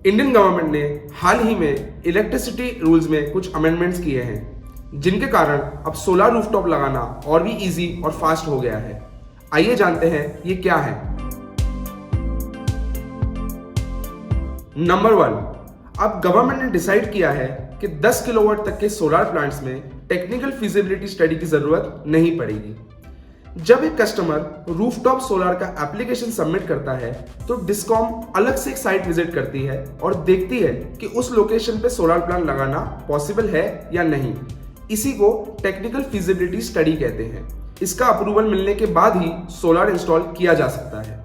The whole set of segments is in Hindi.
इंडियन गवर्नमेंट ने हाल ही में इलेक्ट्रिसिटी रूल्स में कुछ अमेंडमेंट्स किए हैं जिनके कारण अब सोलर रूफटॉप लगाना और भी इजी और फास्ट हो गया है। आइए जानते हैं ये क्या है। नंबर 1, अब गवर्नमेंट ने डिसाइड किया है कि 10 किलोवाट तक के सोलर प्लांट्स में टेक्निकल फिजिबिलिटी स्टडी की जरूरत नहीं पड़ेगी। जब एक कस्टमर रूफटॉप सोलर का एप्लीकेशन सबमिट करता है तो डिस्कॉम अलग से एक साइट विजिट करती है और देखती है कि उस लोकेशन पे सोलर प्लांट लगाना पॉसिबल है या नहीं। इसी को टेक्निकल फिजिबिलिटी स्टडी कहते हैं। इसका अप्रूवल मिलने के बाद ही सोलर इंस्टॉल किया जा सकता है।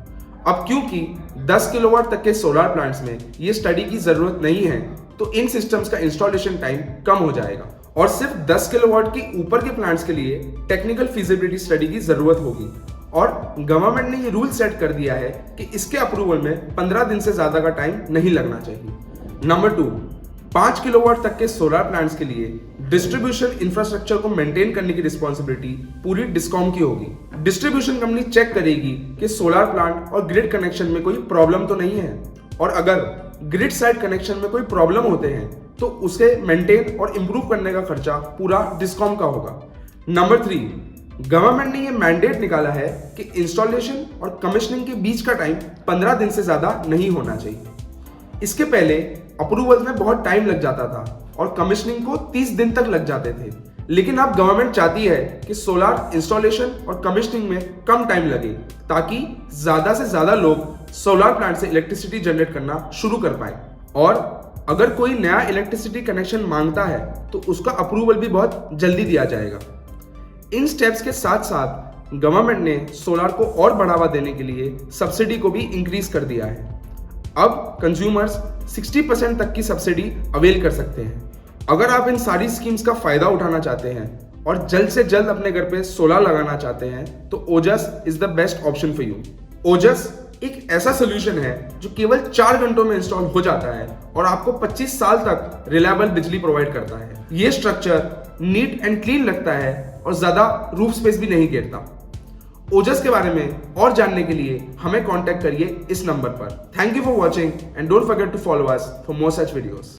अब क्योंकि 10 किलोवाट तक के सोलर प्लांट्स में ये स्टडी की जरूरत नहीं है तो इन सिस्टम्स का इंस्टॉलेशन टाइम कम हो जाएगा और सिर्फ 10 किलोवाट के ऊपर के प्लांट्स के लिए टेक्निकल फिजिबिलिटी स्टडी की जरूरत होगी। और गवर्नमेंट ने ये रूल सेट कर दिया है कि इसके अप्रूवल में 15 दिन से ज्यादा का टाइम नहीं लगना चाहिए। नंबर 2, 5 किलोवाट तक के सोलर प्लांट्स के लिए डिस्ट्रीब्यूशन इंफ्रास्ट्रक्चर को मेंटेन करने की रिस्पॉन्सिबिलिटी पूरी डिस्कॉम की होगी। डिस्ट्रीब्यूशन कंपनी चेक करेगी कि सोलर प्लांट और ग्रिड कनेक्शन में कोई प्रॉब्लम तो नहीं है, और अगर ग्रिड साइड कनेक्शन में कोई प्रॉब्लम होते हैं तो उसे मेंटेन और इंप्रूव करने का खर्चा पूरा डिस्कॉम का होगा। नंबर 3, गवर्नमेंट ने ये मैंडेट निकाला है कि इंस्टॉलेशन और कमिश्निंग के बीच का टाइम 15 दिन से ज्यादा नहीं होना चाहिए। इसके पहले अप्रूवल में बहुत टाइम लग जाता था और कमिश्निंग को 30 दिन तक लग जाते थे, लेकिन अब गवर्नमेंट चाहती है कि सोलर इंस्टॉलेशन और कमिश्निंग में कम टाइम लगे ताकि ज्यादा से ज्यादा लोग सोलर प्लांट से इलेक्ट्रिसिटी जनरेट करना शुरू कर पाए। और अगर कोई नया इलेक्ट्रिसिटी कनेक्शन मांगता है तो उसका अप्रूवल भी बहुत जल्दी दिया जाएगा। इन स्टेप्स के साथ साथ गवर्नमेंट ने सोलर को और बढ़ावा देने के लिए सब्सिडी को भी इंक्रीज कर दिया है। अब कंज्यूमर्स 60% तक की सब्सिडी अवेल कर सकते हैं। अगर आप इन सारी स्कीम्स का फायदा उठाना चाहते हैं और जल्द से जल्द अपने घर पे सोलर लगाना चाहते हैं तो Ojas is the best option for you. Ojas एक ऐसा सोल्यूशन है जो केवल 4 घंटों में इंस्टॉल हो जाता है और आपको 25 साल तक रिलायबल बिजली प्रोवाइड करता है। ये स्ट्रक्चर नीट एंड क्लीन लगता है और ज्यादा रूफ स्पेस भी नहीं घेरता। ओजस के बारे में और जानने के लिए हमें कांटेक्ट करिए इस नंबर पर। Thank you for watching and don't forget to follow us for more such videos.